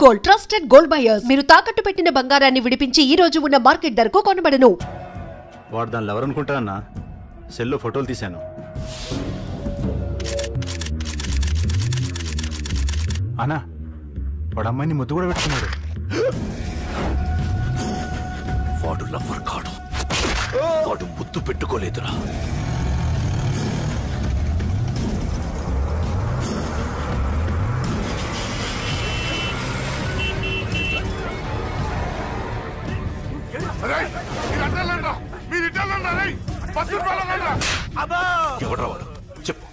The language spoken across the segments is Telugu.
Gold, trusted gold buyers. మీరు తాకట్టు పెట్టిన బంగారాన్ని విడిపించి ఈ రోజు ఉన్న మార్కెట్ ధరకు కొనబడను. వాడు దానిలో ఎవరనుకుంటా అన్న సెల్లో ఫోటోలు తీశాను. అన్నా వాడు అమ్మాయిని ముద్దు కూడా పెట్టుకున్నాడు. వాడు లవ్వర్ కాడు, వాడు ముద్దు పెట్టుకోలేదురా. ఎవడ్రా వాడు? చెప్పు.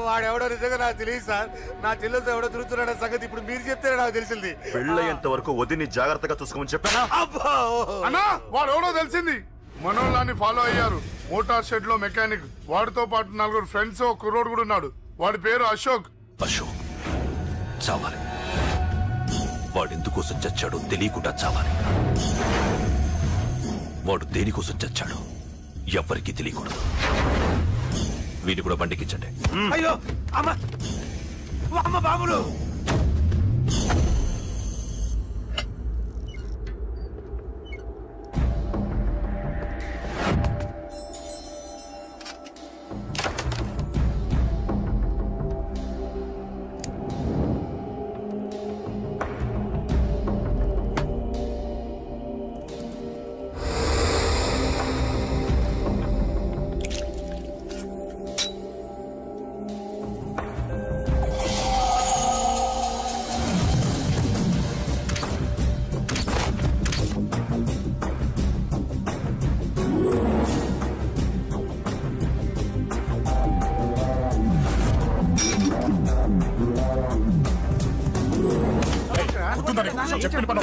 వాడెవడో నిజంగా నాకు తెలియదు సార్. నా చెల్లెలతో ఎవడో తిరుగుతున్నాడ సంగతి ఇప్పుడు మీరు చెప్తే నాకు తెలిసింది. పెళ్ళయ్యేంత వరకు వదిని జాగ్రత్తగా చూసుకోమని చెప్పానా? అన్నా వాడు ఎవడో తెలిసింది. మనోళ్ళని ఫాలో అయ్యారు. మోటార్ షెడ్ లో మెకానిక్, వాడితో పాటు 4 ఫ్రెండ్స్, ఒక కుర్రోడు కూడా ఉన్నాడు. వాడి పేరు అశోక్. అశోక్ చావాలి. వాడెందుకోసం చచ్చాడో తెలియకుండా చావాలి. వాడు దేనికోసం చచ్చాడో ఎవ్వరికీ తెలియకూడదు. వీడిని కూడా బండికించండి. అయ్యో అమ్మ అమ్మ బాబులు. చెప్పిన పని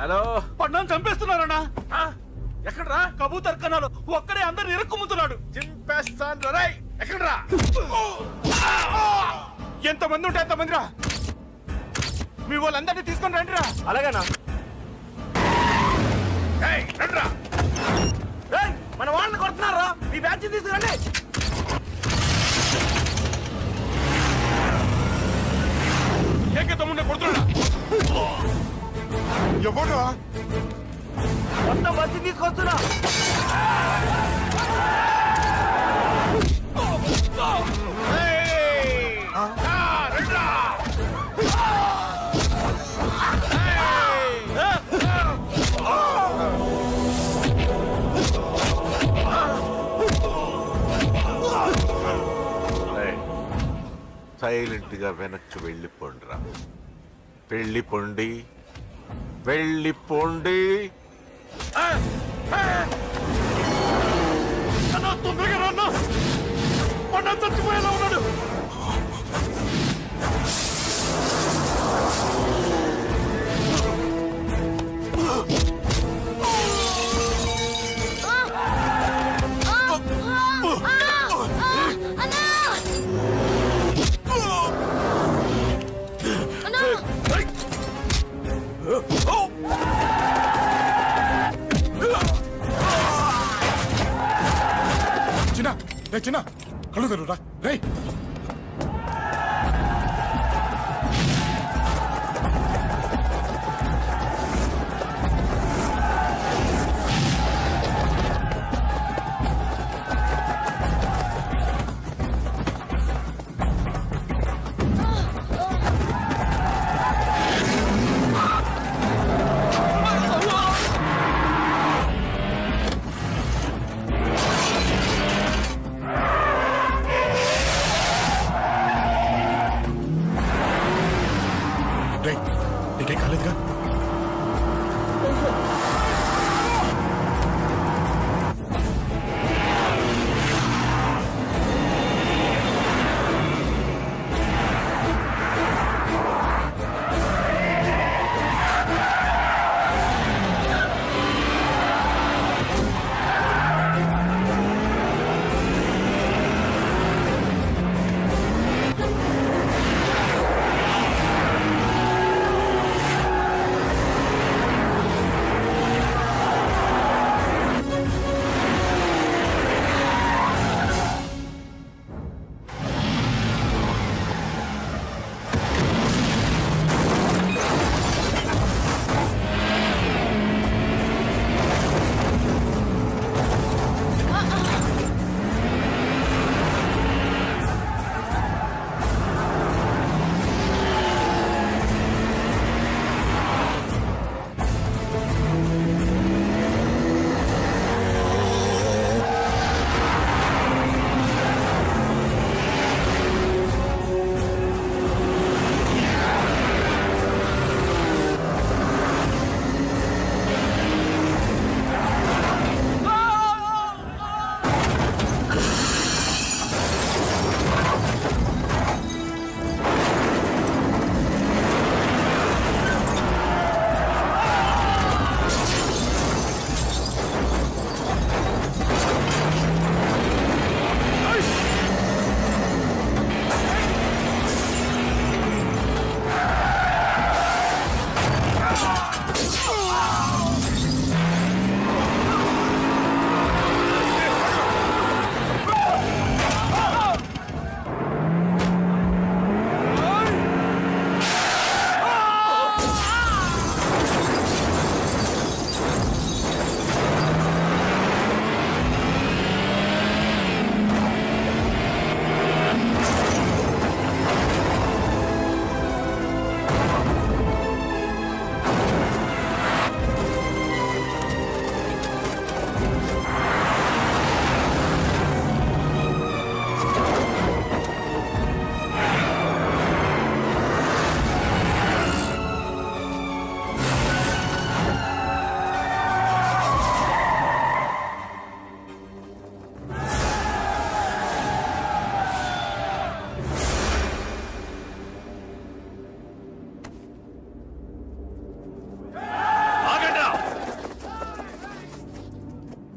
హలో, పడ్డం చంపేస్తున్నారన్నా. ఎక్కడ్రా కబూతర్ కన్నాలు? ఒక్కడే అందరు ఇరుక్కుముతున్నాడు. చింపేస్తాను రా. ఎక్కడ్రా? ఎంతమంది ఉంటే ఎంతమంది రా. మీ వాళ్ళందరినీ తీసుకొని రండిరా. అలాగేనా? మన వాళ్ళని కొడుతున్నారా? మీ బ్యాచ్ తీసుకురండి. ఏకతమ్ముడిని కొడుతున్నా. ఎవడా మొత్తం బస్సు తీసుకొస్తున్నా. సైలెంట్ గా వెనక్కి వెళ్ళిపోండిరా. వెళ్ళిపోండి, వెళ్ళిపోండి. తొందరగా రాన్నా. మొన్న చచ్చిపోయేలా ఉన్నాడు. చిన్న కళ్ళు తెరురా రే. నీకేం కాలేదుగా?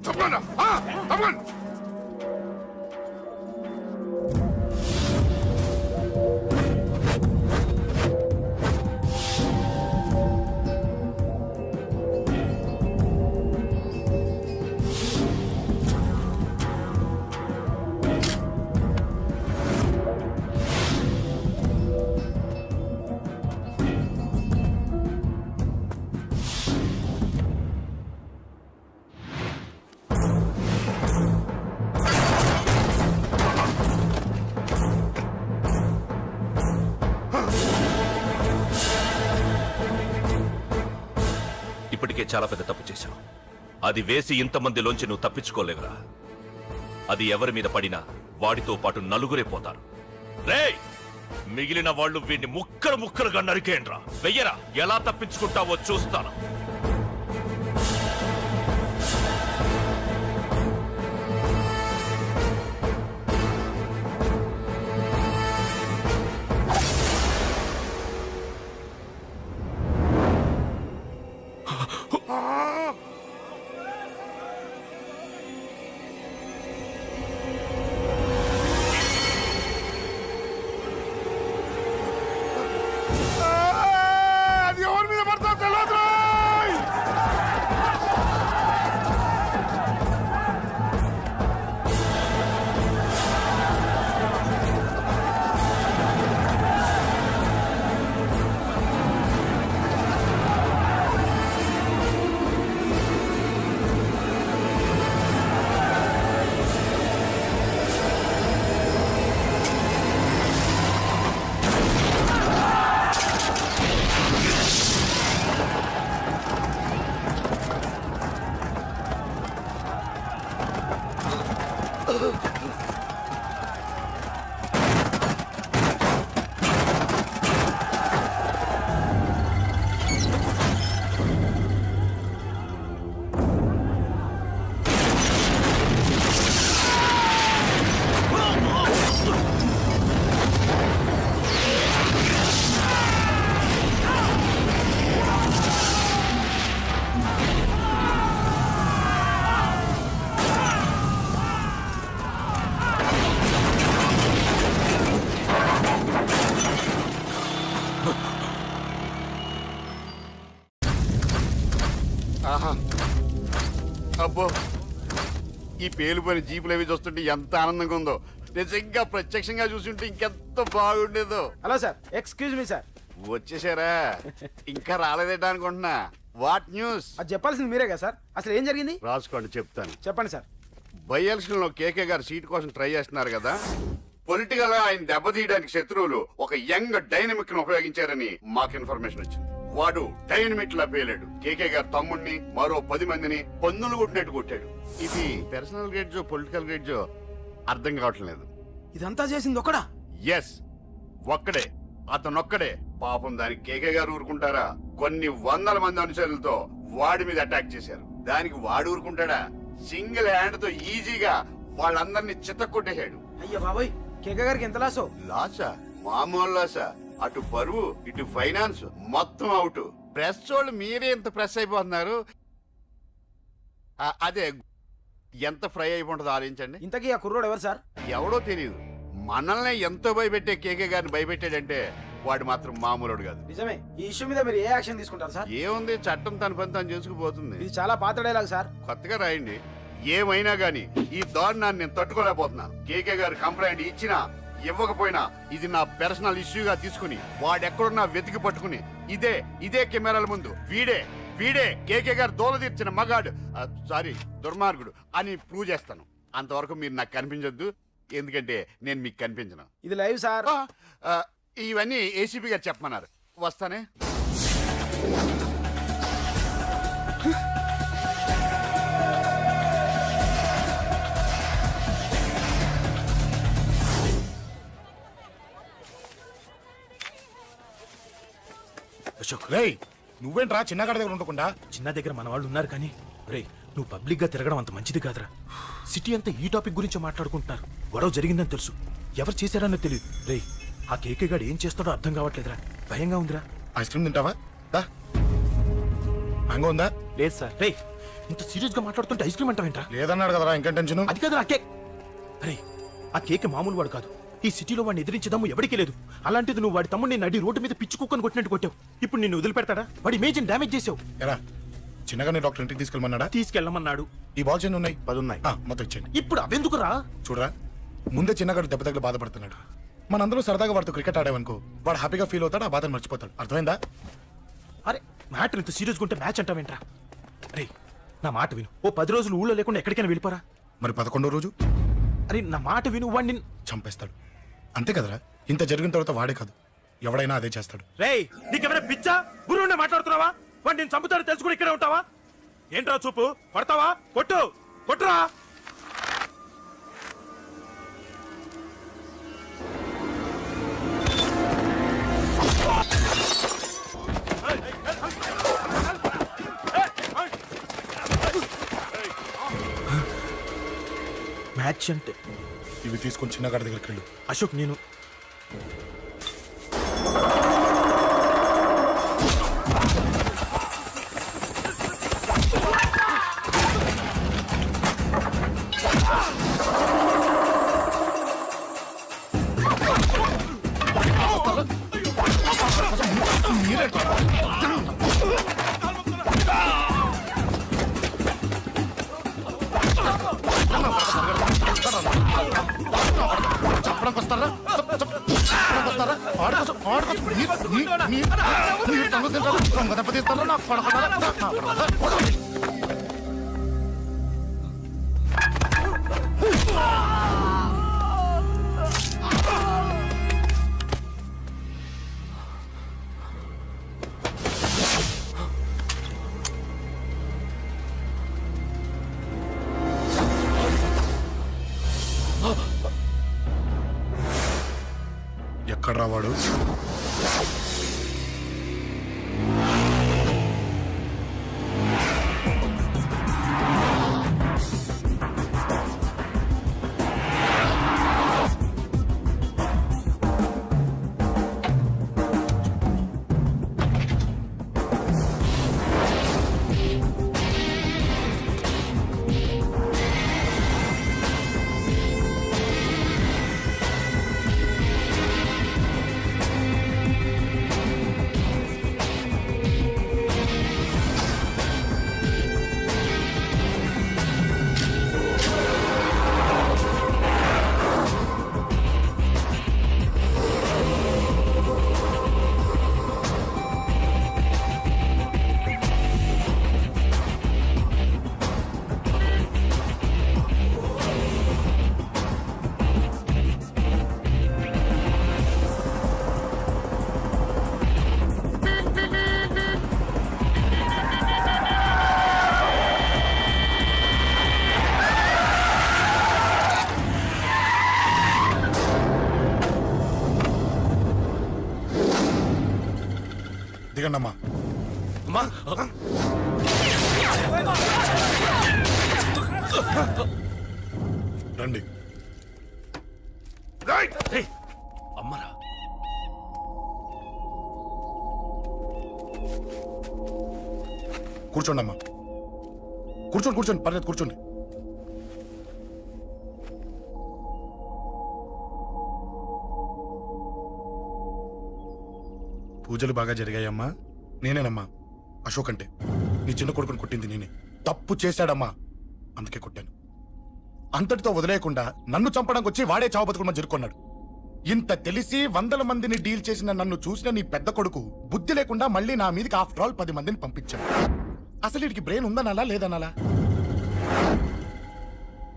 తప్పకుండా తప్పకుండా. ఇప్పటికే చాలా పెద్ద తప్పు చేశావు. అది వేసి ఇంతమందిలోంచి నువ్వు తప్పించుకోలేవురా. అది ఎవరి మీద పడినా వాడితో పాటు నలుగురే పోతారు. రేయ్, మిగిలిన వాళ్ళు వీడిని ముక్కలు ముక్కలుగా నరికేయండ్రా. వెయ్యరా, ఎలా తప్పించుకుంటావో చూస్తాను. అది ఎవరి మీద పడతా తెలియదు. ఈ పేలిపోయిన జీపులు అవి చూస్తుంటే ఎంత ఆనందంగా ఉందో. నిజంగా ప్రత్యక్షంగా చూస్తుంటే ఇంకెంత బాగుండేదో. Hello sir, excuse me sir. వచ్చేసారా? ఇంకా రాలేదేటా అనుకుంటున్నా. What news? అది చెప్పాల్సింది మీరే కదా సార్. అసలు ఏం జరిగింది రాసుకోండి, చెప్తాను. చెప్పండి సార్. బై ఎలక్షన్ లో కేకే గారు సీట్ కోసం ట్రై చేస్తున్నారు కదా. పొలిటికల్ గా ఆయన దెబ్బతీయడానికి శత్రువులు ఒక యంగ్ డైనమిక్ ను ఉపయోగించారని మాకు ఇన్ఫర్మేషన్ వచ్చింది. వాడు డైనమిక్ లా పేలాడు. కేకే గారు తమ్ముడిని మరో 10 మందిని పన్నులు కొట్టినట్టు కొట్టాడు. ఇది పర్సనల్ గ్రేడ్జో పొలిటికల్ గ్రేడ్జో అర్థం కావట్లేదు. ఇదంతా చేసింది ఒకడా? ఎస్, ఒక్కడే, అతనొక్కడే. పాపం దానికి కేకే గారు ఊరుకుంటారా? కొన్ని వందల మంది అనుచరులతో వాడి మీద అటాక్ చేశారు. దానికి వాడు ఊరుకుంటాడా? సింగిల్ హ్యాండ్ తో ఈజీగా వాళ్ళందరినీ చిత్తకొట్టేశాడు. అయ్యా బాబాయ్, కేకే గారికి ఎంత లాసో? లాసా? మామూలు లాసా? అటు పరువు ఇటు ఫైనాన్స్ మొత్తం అవుట్. ప్రెస్ వాళ్ళు మీరే ఎంత ప్రెస్ అయిపోతున్నారు. అదే ఎంత ఫ్రై అయిపోతుందో ఆలోచించండి. ఇంతకీ ఆ కుర్రోడు ఎవరు సార్? ఎవడో తెలియదు. మనల్ని ఎంతో భయపెట్టే కేకే గారిని భయపెట్టాడంటే వాడు మాత్రం మామూలుడు కాదు. నిజమే. ఈ ఇష్యూ మీద మీరు ఏ యాక్షన్ తీసుకుంటారు సార్? ఏముంది, చట్టం తన పని తను చేసుకుపోతుంది. ఇది చాలా పాత డైలాగ్ సార్. కొత్తగా రాయండి. ఏమైనా గాని ఈ దారుణాన్ని నేను తట్టుకోలేకపోతున్నాను. కేకే గారు కంప్లైంట్ ఇచ్చినా ఇవ్వకపోయినా ఇది నా పర్సనల్ ఇష్యూగా తీసుకుని వాడెక్కడున్నా వెతికి పట్టుకుని ఇదే కెమెరాల ముందు వీడే కేకే గారు దోల తీర్చిన మగాడు, సారీ దుర్మార్గుడు అని ప్రూవ్ చేస్తాను. అంతవరకు మీరు నాకు కనిపించొద్దు, ఎందుకంటే నేను మీకు కనిపించను. ఇది లైవ్ సార్. ఇవన్నీ ఏసీపీ గారు చెప్పమన్నారు. వస్తానే. అశోక్, రేయ్ నువ్వేంట్రా చిన్నగాడి దగ్గర ఉండకుండా? చిన్న దగ్గర మన వాళ్ళు ఉన్నారు కానీ రేయ్ నువ్వు పబ్లిక్ గా తిరగడం అంత మంచిది కాదురా. సిటీ అంతా ఈ టాపిక్ గురించి మాట్లాడుకుంటున్నారు. గొడవ జరిగిందని తెలుసు, ఎవరు చేశారన్నో తెలియదు. రేయ్ ఆ కేకే గాడు ఏం చేస్తాడో అర్థం కావట్లేదురా, భయంగా ఉందిరా. ఐస్ క్రీమ్ తింటావా? మ్యాంగో ఉందా? లేదు సార్. రేయ్ ఇంత సీరియస్ గా మాట్లాడుతుంటే ఐస్ క్రీమ్ అంటావేంట్రా? లేదన్నాడు కదరా, ఇంకా టెన్షన్. అది కాదు ఆ కేక్. రే ఆ కేక్ మామూలు వాడు కాదు. ఈ సిటీలో వాడిని ఎదిరించదమ్ము ఎవరికీ లేదు. అలాంటిది నువ్వు వాడి తమ్ముడిని నడి రోడ్డు మీద పిచ్చి కుక్కని కొట్టినట్టు కొట్టావు. ఇప్పుడు నిన్ను వదిలిపెడతాడా? వాడి ఇమేజ్ డ్యామేజ్ చేసావు. ఎలా చిన్నగానే డాక్టర్ ఇంటికి తీసుకెళ్ళమన్నాడా? తీసుకెళ్ళమన్నాడు. ఈ బాల్స్ ఎన్ని ఉన్నాయి? 10 ఉన్నాయి. మొత్తం ఇచ్చేయండి. ఇప్పుడు అవెందుకురా? చూడరా, ముందే చిన్నగాడు దెబ్బ తగిలి బాధపడుతున్నాడు. మనందరూ సరదాగా వాడితో క్రికెట్ ఆడామనుకో, వాడు హ్యాపీగా ఫీల్ అవుతాడు, ఆ బాధను మర్చిపోతాడు. అర్థమైందా? అరే మ్యాటర్ ఇంత సీరియస్గా ఉంటే మ్యాచ్ అంటావేంట్రా? అరే నా మాట విను. ఓ 10 రోజులు ఊళ్ళో లేకుండా ఎక్కడికైనా వెళ్ళిపోరా. మరి 11వ రోజు? అరే నా మాట విను, వాడిని చంపేస్తాడు. అంతే కదరా? ఇంత జరిగిన తర్వాత వాడే కాదు, ఎవడైనా అదే చేస్తాడు. రేయ్ నీకెవరైనా పిచ్చా గురువునే మాట్లాడుతున్నావా? వాడు నేను చంపుతాడు తెలుసుకుని ఇక్కడే ఉంటావా? ఏంట్రా చూపు? పడతావా? కొట్టురా. మ్యాచ్ అంటే ఇవి తీసుకొని చిన్నగాడి దగ్గరికి వెళ్ళు. అశోక్ నేను చెప్పడానికి వస్తారా? దెబ్బతీస్తారా? నాకు పడకుండా ఎక్కడ రావాడు? దిగండి అమ్మా. అమ్మా రండి. ఏయ్, అమ్మరా కూర్చోండి అమ్మా. కూర్చోండి కూర్చోండి, పర్లేదు కూర్చోండి. పూజలు బాగా జరిగాయమ్మా? నేనేనమ్మా అశోక్ అంటే. నీ చిన్న కొడుకుని కొట్టింది నేనే. తప్పు చేశాడమ్మా, అందుకే కొట్టాను. అంతటితో వదిలేయకుండా నన్ను చంపడానికి వచ్చి వాడే చావు బతుకుని జరుపుకున్నాడు. ఇంత తెలిసి 100 మందిని డీల్ చేసిన నన్ను చూసిన నీ పెద్ద కొడుకు బుద్ధి లేకుండా మళ్ళీ నా మీదకి ఆఫ్టర్ ఆల్ 10 మందిని పంపించాడు. అసలు వీడికి బ్రెయిన్ ఉందనాలా లేదనాలా?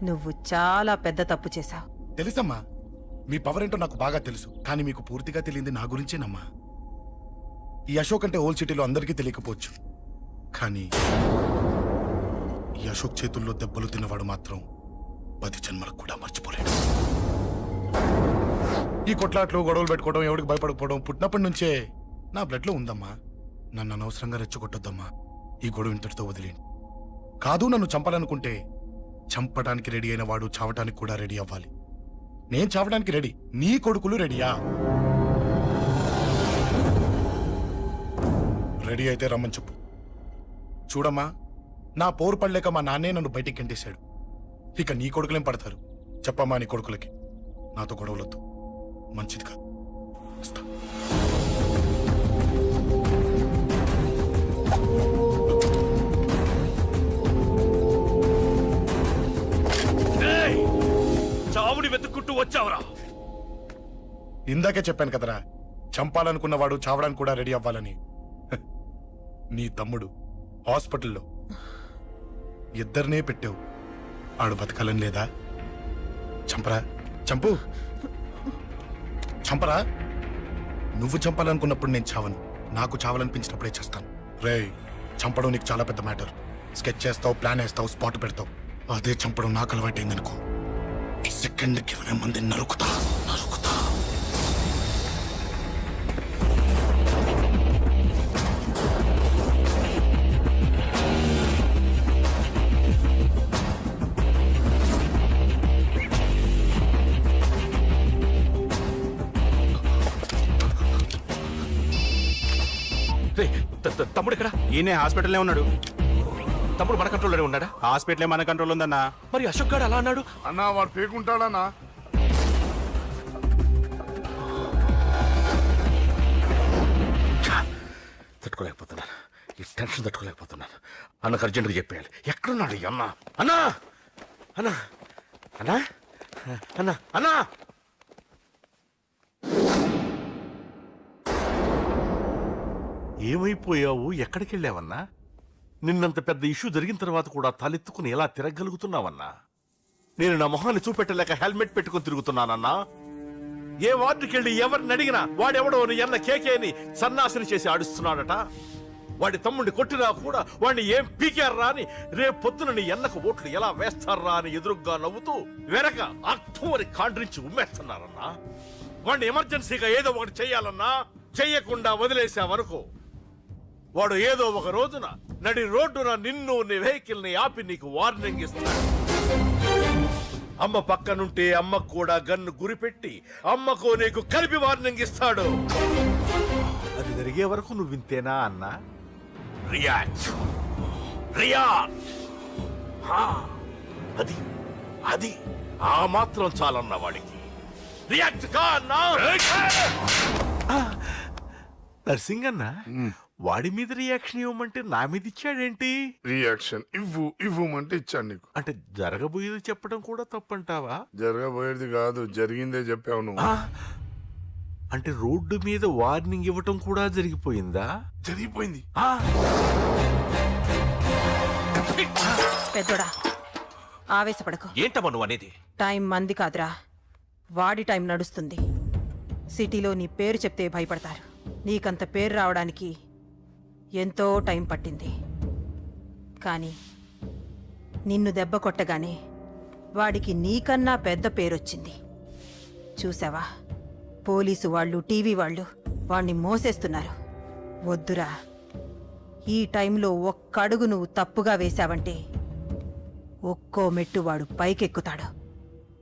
నువ్వు చాలా పెద్ద తప్పు చేశావు. తెలుసమ్మా, మీ పవర్ ఏంటో నాకు బాగా తెలుసు. కానీ మీకు పూర్తిగా తెలియంది నా గురించేనమ్మా. ఈ అశోక్ అంటే ఓల్డ్ సిటీలో అందరికీ తెలియకపోవచ్చు, కానీ ఈ అశోక్ చేతుల్లో దెబ్బలు తిన్నవాడు మాత్రం 10 జన్మలకు కూడా మర్చిపోలేడు. ఈ కొట్లాట్లు గొడవలు పెట్టుకోవడం, ఎవరికి భయపడకపోవడం పుట్టినప్పటి నుంచే నా బ్లడ్ లో ఉందమ్మా. నన్ను అనవసరంగా రెచ్చగొట్టొద్దమ్మా. ఈ గొడవ ఇంతటితో వదిలేండి. కాదు, నన్ను చంపాలనుకుంటే చంపడానికి రెడీ అయిన వాడు చావటానికి కూడా రెడీ అవ్వాలి. నేను చావడానికి రెడీ, నీ కొడుకులు రెడీయా? రెడీ అయితే రమ్మని చెప్పు. చూడమ్మా, నా పోరు పడలేక మా నాన్నే నన్ను బయటికి గెంటేశాడు. ఇక నీ కొడుకులేం పడతారు? చెప్పమ్మా నీ కొడుకులకి నాతో గొడవలొద్దు, మంచిది కాదు. వస్తా. ఏయ్, చావుని వెతుక్కుంటూ వచ్చావురా. ఇందాకే చెప్పాను కదరా, చంపాలనుకున్నవాడు చావడానికి కూడా రెడీ అవ్వాలని. హ, నీ తమ్ముడు హాస్పిటల్లో ఇద్దరినే పెట్టావు. ఆడు బతకాలని లేదా? చంపరా, చంపు, చంపరా. నువ్వు చంపాలనుకున్నప్పుడు నేను చావను, నాకు చావాలనిపించినప్పుడే చేస్తాను. రేయ్, చంపడం నీకు చాలా పెద్ద మ్యాటర్. స్కెచ్ చేస్తావు, ప్లాన్ వేస్తావు, స్పాట్ పెడతావు. అదే చంపడం నాకు అలవాటైందనుకో, సెకండ్కి 20 మంది నరుకుతా నరుకుతా. రేయ్, తమ్ముడు ఇక్కడ? ఈయనే హాస్పిటల్లో ఉన్నాడు. తమ్ముడు మన కంట్రోల్లోనే ఉన్నాడా? హాస్పిటలే మన కంట్రోల్ ఉందన్నా. మరి అశోక్ గారు అలా అన్నాడు. అన్నా వాడు పేకుంటాడన్నా. తట్టుకోలేకపోతున్నాను, ఈ టెన్షన్ తట్టుకోలేకపోతున్నాను. అన్నకు అర్జెంటుగా చెప్పేయాలి. ఎక్కడున్నాడు ఈ అన్న? అన్నా అన్నా అన్నా అన్నా అన్నా ఏమైపోయావు? ఎక్కడికి వెళ్ళావన్నా? నిన్నంత పెద్ద ఇష్యూ జరిగిన తర్వాత కూడా తలెత్తుకుని ఎలా తిరగలుగుతున్నావన్నా? నేను నా మొహాన్ని చూపెట్టలేక హెల్మెట్ పెట్టుకుని తిరుగుతున్నానన్నా. ఏ వార్డుకి వెళ్ళి ఎవరిని అడిగినా వాడెవడో నీ అన్న కేకేని సన్నాసిని చేసి ఆడిస్తున్నాడట. వాడి తమ్ముడిని కొట్టినా కూడా వాడిని ఏం పీకారా అని రేపు పొద్దున నీ అన్నకు ఓట్లు ఎలా వేస్తారా అని ఎదురుగ్గా నవ్వుతూ వెనక అర్థమని కాండ్రించి ఉమ్మేస్తున్నారన్నా. వాడిని ఎమర్జెన్సీగా ఏదో ఒకటి చెయ్యాలన్నా, చెయ్యకుండా వదిలేసావనుకో, వాడు ఏదో ఒక రోజున నడి రోడ్డున నిన్ను నీ వెహికల్ ని ఆపి నీకు వార్నింగ్ ఇస్తాడు. అమ్మ పక్కనుంటే అమ్మకు కూడా గన్ను గురిపెట్టి అమ్మకు నీకు కలిపి వార్నింగ్ ఇస్తాడు. అది జరిగే వరకు నువ్వు వింతేనా అన్నా? React react. అది అది ఆ మాత్రం చాలన్న వాడికి. రియాక్ట్ కా అన్నా. నర్సింగ్ అన్నా, వాడి మీద రియాక్షన్ ఇవ్వమంటే నా మీద ఇచ్చాడేంటి? రియాక్షన్ ఇవ్వమంటే ఇచ్చాను నీకు. అంటే జరగబోయేది చెప్పడం కూడా తప్పంటావా? జరగబోయేది కాదు, జరిగిందే చెప్పావు నువ్వు. అంటే రోడ్డు మీద వార్నింగ్ ఇవ్వటం కూడా జరిగిపోయిందా? జరిగిపోయింది. పెద్దోడా, ఆవేశపడకు. ఏంటమ్మా నువ్వు అనేది? టైం మంది కాదురా, వాడి టైం నడుస్తుంది. సిటీలో నీ పేరు చెప్తే భయపడతారు. నీకంత పేరు రావడానికి ఎంతో టైం పట్టింది. కానీ నిన్ను దెబ్బ కొట్టగానే వాడికి నీకన్నా పెద్ద పేరొచ్చింది. చూసావా, పోలీసు వాళ్ళు, టీవీ వాళ్ళు వాణ్ణి మోసేస్తున్నారు. వద్దురా, ఈ టైంలో ఒక్క అడుగు నువ్వు తప్పుగా వేశావంటే ఒక్కో మెట్టు వాడు పైకెక్కుతాడు.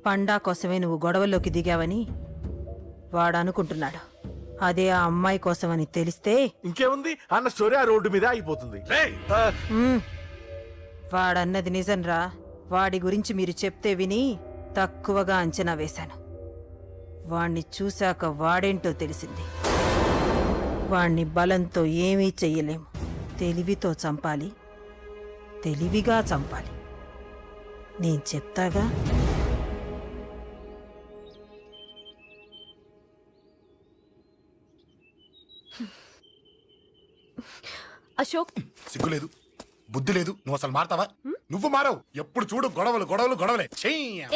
పండా కోసమే నువ్వు గొడవల్లోకి దిగావని వాడు అనుకుంటున్నాడు. అదే ఆ అమ్మాయి కోసమని తెలిస్తే ఇంకేముంది అన్న స్టోరీ ఆ రోడ్డు మీద అయిపోతుంది. వాడన్నది నిజంరా. వాడి గురించి మీరు చెప్తే విని తక్కువగా అంచనా వేశాను. వాణ్ణి చూశాక వాడేంటో తెలిసింది. వాణ్ణి బలంతో ఏమీ చెయ్యలేము. తెలివితో చంపాలి, తెలివిగా చంపాలి. నేను చెప్తాగా. అశోక్, సిగ్గు లేదు, బుద్ధి లేదు. నువ్వు అసలు మారతావా? నువ్వు మారవు. ఎప్పుడు చూడు గొడవలు గొడవలు గొడవలే.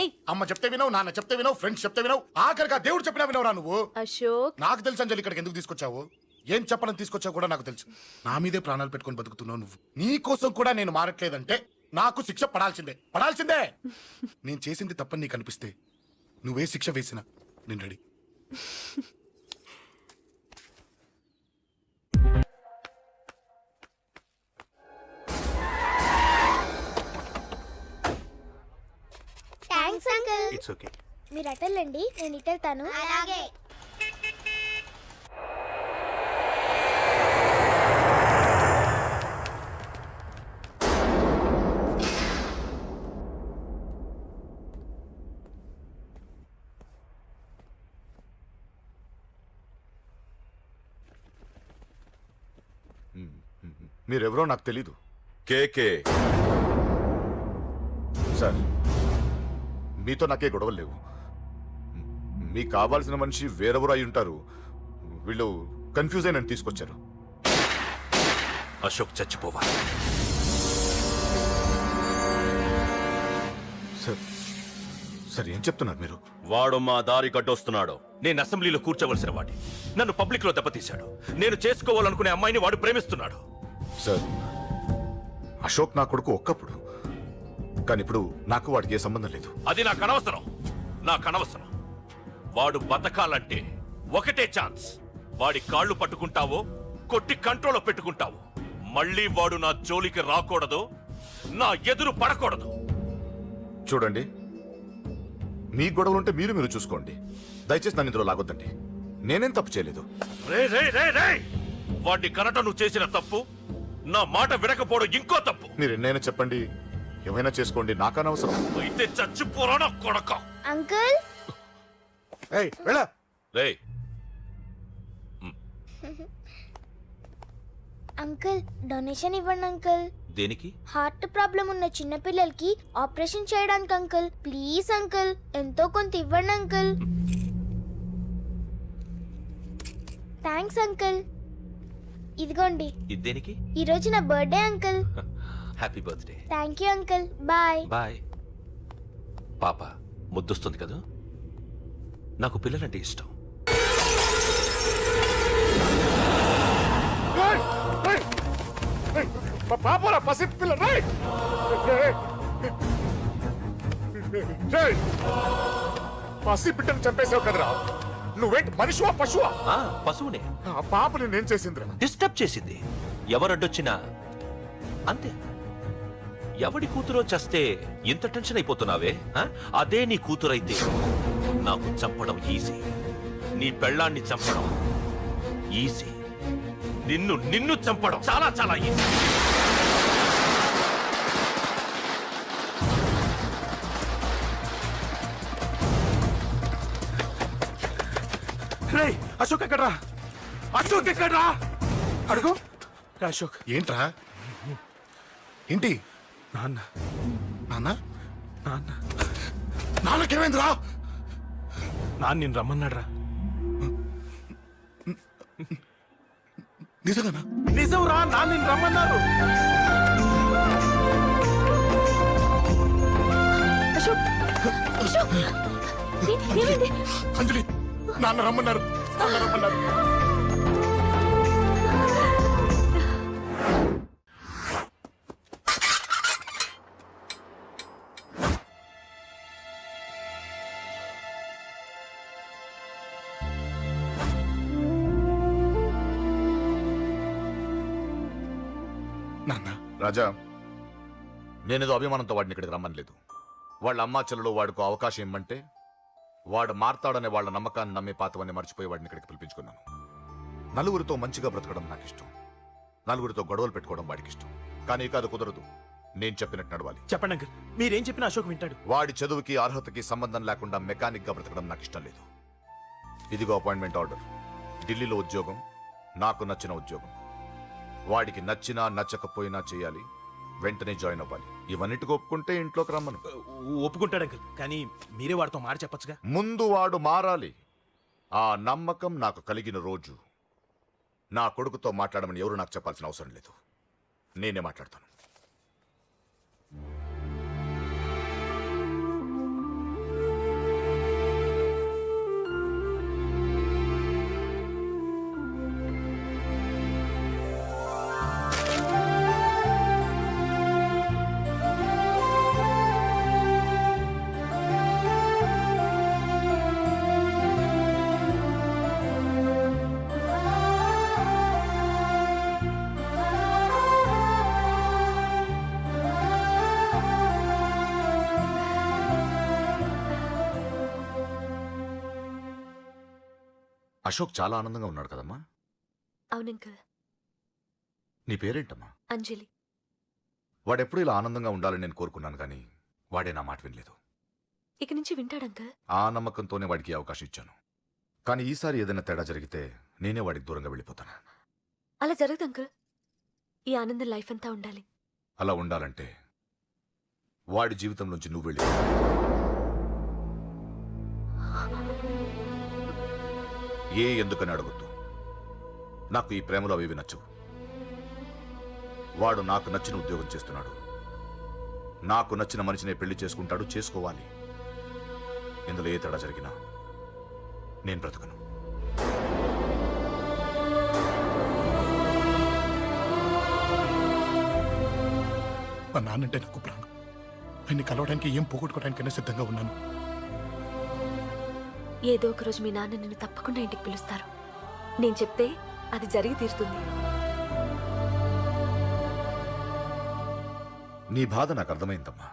ఏయ్. అమ్మ చెప్తే వినవు, నాన్న చెప్తే వినవు, ఫ్రెండ్స్ చెప్తే వినవు, ఆఖరిగా దేవుడు చెప్పినా వినవురా నువ్వు. అశోక్, నాకు తెలుసు అంజలి ఇక్కడికి ఎందుకు తీసుకొచ్చావు, ఏం చెప్పని తీసుకొచ్చావు కూడా నాకు తెలుసు. నా మీదే ప్రాణాలు పెట్టుకొని బతుకుతున్నావు నువ్వు. నీ కోసం కూడా నేను మారట్లేదంటే నాకు శిక్ష పడాల్సిందే, పడాల్సిందే. నేను చేసింది తప్పని నీకు అనిపిస్తే నువ్వే శిక్ష వేసినా నేను ready. Thanks uncle. It's okay. మీరు అటెళ్ళండి, నేను ఇటెళ్తాను. అలాగే. మీరెవరో నాకు తెలీదు కేకే. సార్. మీతో నాకే గొడవలు లేవు. మీకు కావాల్సిన మనిషి వేరెవరో అయి ఉంటారు. వీళ్ళు కన్ఫ్యూజ్ అయి నన్ను తీసుకొచ్చారు. అశోక్ చచ్చిపోవాలి. సార్, సార్ ఏం చెప్తున్నారు మీరు? వాడు మా దారి గడ్డొస్తున్నాడు. నేను అసెంబ్లీలో కూర్చోవలసిన వాడి నన్ను పబ్లిక్ లో దెబ్బతీశాడు. నేను చేసుకోవాలనుకునే అమ్మాయిని వాడు ప్రేమిస్తున్నాడు. సార్, అశోక్ నా కొడుకు ఒక్కప్పుడు, కానీ ఇప్పుడు నాకు వాడికి ఏ సంబంధం లేదు. అది నాకు అనవసరం, నాకు అనవసరం. వాడు బతకాలంటే ఒకటే ఛాన్స్. వాడి కాళ్ళు పట్టుకుంటావో కొట్టి కంట్రోల్లో పెట్టుకుంటావు. మళ్ళీ వాడు నా జోలికి రాకూడదు, నా ఎదురు పడకూడదు. చూడండి, మీ గొడవలుంటే మీరు చూసుకోండి. దయచేసి నన్ను ఇందులో లాగొద్దండి. నేనేం తప్పు చేయలేదు. రే రే రే రే, వాడిని కనట నువ్వు చేసిన తప్పు, నా మాట వినకపోవడం ఇంకో తప్పు. మీరు ఎన్నైనా చెప్పండి, ఏమైనా చేసుకోండి, నాకు అనవసరం. అయితే చచ్చిపోరా కొడక. అంకుల్, ఏయ్ వెళ్ళ. రే, అంకుల్ డొనేషన్ ఇవ్వండి అంకుల్. దేనికి? హార్ట్ ప్రాబ్లం ఉన్న చిన్న పిల్లలకి ఆపరేషన్ చేయడానికి అంకుల్. ప్లీజ్ అంకుల్, ఎంతో కొంత ఇవ్వండి అంకుల్. Thanks uncle. ఇదిగోండి, ఇది దేనికి? ఈ రోజు నా birthday uncle. Happy birthday. Thank you uncle. Bye. Bye. పాప ముద్దొస్తుంది కదా, నాకు పిల్లలంటే ఇష్టం. పాపరా పసి పిల్ల. పసి బిడ్డను చంపేసావు కదరా. నువ్వేంటి మనిషివా పశువా? పశువునే. ఆ పాపని నేను చేసిందిరా. డిస్టర్బ్ చేసింది. ఎవరడ్డొచ్చినా అంతే. ఎవడి కూతురో చస్తే ఇంత టెన్షన్ అయిపోతున్నావే? అదే నీ కూతురైతే నాకు చంపడం ఈజీ, నీ పెళ్ళాన్ని చంపడం ఈజీ, నిన్ను చంపడం చాలా చాలా ఈజీ. రే అశోక్ ఎక్కడ్రా? అశోక్ ఎక్కడ్రా? అడుగు. అశోక్ ఏంట్రా? ఏంటి? నాన్న. నాన్న? నాన్న. నాన్నకేమైందిరా? నాన్న నిన్ను రమ్మన్నాడ్రా. నిజంగానా? నిజం రా, నాన్న నిన్ను రమ్మన్నారు. అశోక్, అశోక్, ఏమైంది? అంజలి, నాన్న రమ్మన్నారు, నాన్న రమ్మన్నారు. నాన్న రాజా నేనేదో అభిమానంతో వాడిని ఇక్కడికి రమ్మనలేదు. వాళ్ళ అమ్మా చెల్లెలు వాడికి అవకాశం ఇమ్మంటే వాడు మారతాడనే వాళ్ళ నమ్మకాన్ని నమ్మి పాతవన్నీ మర్చిపోయి వాడిని ఇక్కడికి పిలిపించుకున్నాను. నలుగురితో మంచిగా బ్రతకడం నాకు ఇష్టం, నలుగురితో గొడవలు పెట్టుకోవడం వాడికి ఇష్టం. కానీ ఇక అది కుదరదు. నేను చెప్పినట్టు నడవాలి. చెప్పండి అంకుల్, మీరేం చెప్పినా అశోక్ వింటాడు. వాడి చదువుకి అర్హతకి సంబంధం లేకుండా మెకానిక్ గా బ్రతకడం నాకు ఇష్టం లేదు. ఇదిగో అపాయింట్మెంట్ ఆర్డర్. ఢిల్లీలో ఉద్యోగం, నాకు నచ్చిన ఉద్యోగం. వాడికి నచ్చినా నచ్చకపోయినా చేయాలి, వెంటనే జాయిన్ అవ్వాలి. ఇవన్నిటికి ఒప్పుకుంటే ఇంట్లోకి రమ్మను. ఒప్పుకుంటాడు అంకుల్, కానీ మీరే వాడితో మాట చెప్పొచ్చుగా. ముందు వాడు మారాలి. ఆ నమ్మకం నాకు కలిగిన రోజు నా కొడుకుతో మాట్లాడమని ఎవరు నాకు చెప్పాల్సిన అవసరం లేదు. నేనే మాట్లాడతాను. అశోక్ చాలా ఆనందంగా ఉన్నాడు కదమ్మా. అవును అంకుల్. నీ పేరేంటమ్మా? అంజలి. వాడెప్పుడు ఇలా ఆనందంగా ఉండాలని నేను కోరుకున్నాను, కానీ వాడే నా మాట వినలేదు. ఇక నుంచి వింటాడు అంకుల్. ఆ నమ్మకంతోనే వాడికి అవకాశం ఇచ్చాను. కానీ ఈసారి ఏదైనా తేడా జరిగితే నేనే వాడికి దూరంగా వెళ్ళిపోతాను. అలా జరగదు అంకుల్. ఈ ఆనందం లైఫ్ అంతా ఉండాలి. అలా ఉండాలంటే వాడి జీవితం నుంచి నువ్వు వెళ్ళి. ఎందుకని అడగొద్దు. నాకు ఈ ప్రేమలో అవి నచ్చవు. వాడు నాకు నచ్చిన ఉద్యోగం చేస్తున్నాడు, నాకు నచ్చిన మనిషినే పెళ్లి చేసుకుంటాడు, చేసుకోవాలి. ఇందులో ఏ తేడా జరిగినా నేను బ్రతకను. మా నాన్నంటే నాకు ప్రాణం. ఆయన్ని కలవడానికి ఏం పోగొట్టుకోవడానికైనా సిద్ధంగా ఉన్నాను. ఏదో ఒక రోజు మీ నాన్న నిన్ను తప్పకుండా ఇంటికి పిలుస్తారు. నేను చెప్తే అది జరిగి తీరుతుంది. నీ బాధ నాకు అర్థమైందమ్మా.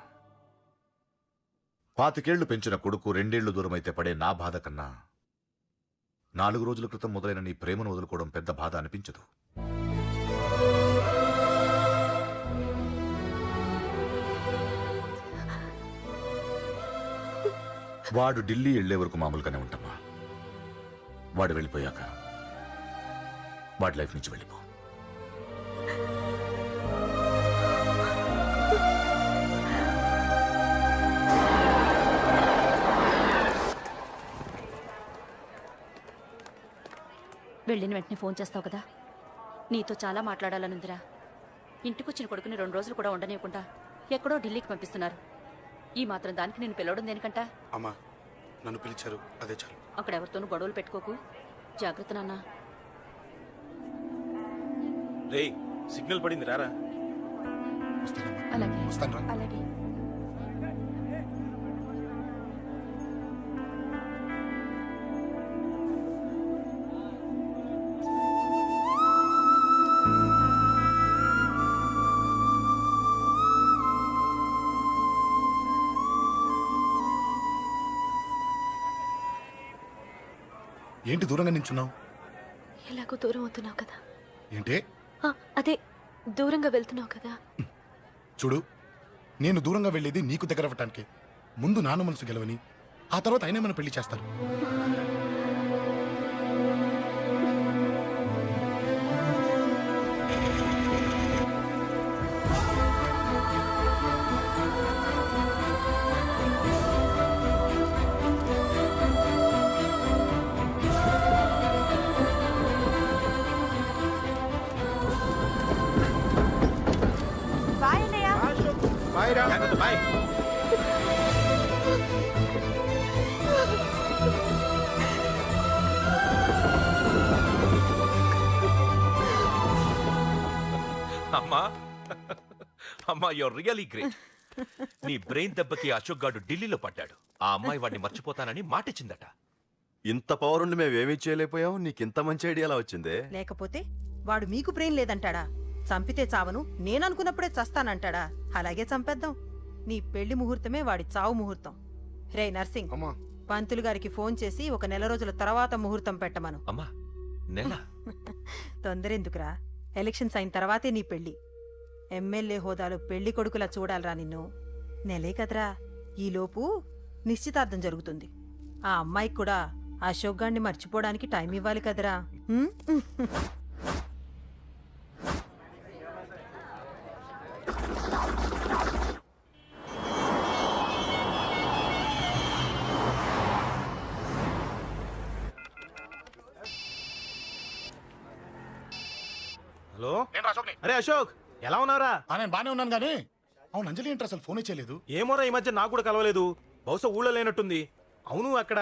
25 ఏళ్లు పెంచిన కొడుకు 2 ఏళ్లు దూరమైతే పడే నా బాధ కన్నా 4 రోజుల క్రితం మొదలైన నీ ప్రేమను వదులుకోవడం పెద్ద బాధ అనిపించదు. వాడు ఢిల్లీ వెళ్లే వరకు మామూలుగానే ఉంటామా. వాడు వెళ్ళిపోయాక వాడి లైఫ్ నుంచి వెళ్ళిపో. వెళ్ళిన వెంటనే ఫోన్ చేస్తావు కదా. నీతో చాలా మాట్లాడాలనుందిరా. ఇంటికొచ్చిన కొడుకుని 2 రోజులు కూడా ఉండనివ్వకుండా ఎక్కడో ఢిల్లీకి పంపిస్తున్నారు. ఈ మాత్రం దానికి నేను పిలవడం దేనికంట? అమ్మా నన్ను పిలిచారు, అదే చాలు. అక్కడ ఎవరితోనూ గొడవలు పెట్టుకోకు. జాగ్రత్త నాన్న. రేయ్, సిగ్నల్ పడింది, రారా. వస్తానమ్మా. అలాగే వస్తాను రా. అలాగే. ఏంటి దూరంగా నించున్నావు? ఎలాగో దూరం అవుతున్నావు కదా. ఏంటి? అదే దూరంగా వెళ్తున్నావు కదా. చూడు, నేను దూరంగా వెళ్ళేది నీకు దగ్గర అవ్వటానికి. ముందు నాన్న మనసు గెలవని, ఆ తర్వాత ఆయనే మన పెళ్లి చేస్తారు. బాయ్. అమ్మా అమ్మా, యూర్ రియలీ గ్రేట్. నీ బ్రెయిన్ దెబ్బకి అశోక్ గాడు ఢిల్లీలో పడ్డాడు. ఆ అమ్మాయి వాడిని మర్చిపోతానని మాటిచ్చిందట. ఇంత పవర్ ఉండి మేమేమీ చేయలేకపోయాం, నీకింత మంచి ఐడియా ఎలా వచ్చిందే? లేకపోతే వాడు మీకు బ్రెయిన్ లేదంటాడా? చంపితే చావను నేననుకున్నప్పుడే చస్తానంటాడా? అలాగే చంపేద్దాం. నీ పెళ్లి ముహూర్తమే వాడి చావు ముహూర్తం. రే నర్సింగ్, అమ్మా పంతులు గారికి ఫోన్ చేసి ఒక నెల రోజుల తర్వాత ముహూర్తం పెట్టమను. అమ్మా నెల తొందరెందుకురా? ఎలక్షన్స్ అయిన తర్వాతే నీ పెళ్లి. ఎమ్మెల్యే హోదాలో పెళ్లి కొడుకులా చూడాలరా నిన్ను. నెలే కదరా, ఈలోపు నిశ్చితార్థం జరుగుతుంది. ఆ అమ్మాయికి కూడా అశోక్ గాన్ని మర్చిపోవడానికి టైం ఇవ్వాలి కదరా. ఉమ్? హలో, అరే అశోక్, ఎలా ఉన్నారా? నేను బానే ఉన్నాను కానీ అవును అంజలి ఏంటి అసలు ఫోన్ చేయలేదు? ఏమోరా, ఈ మధ్య నాకు కూడా కలవలేదు. బహుశా ఊళ్ళో లేనట్టుంది. అవును, అక్కడ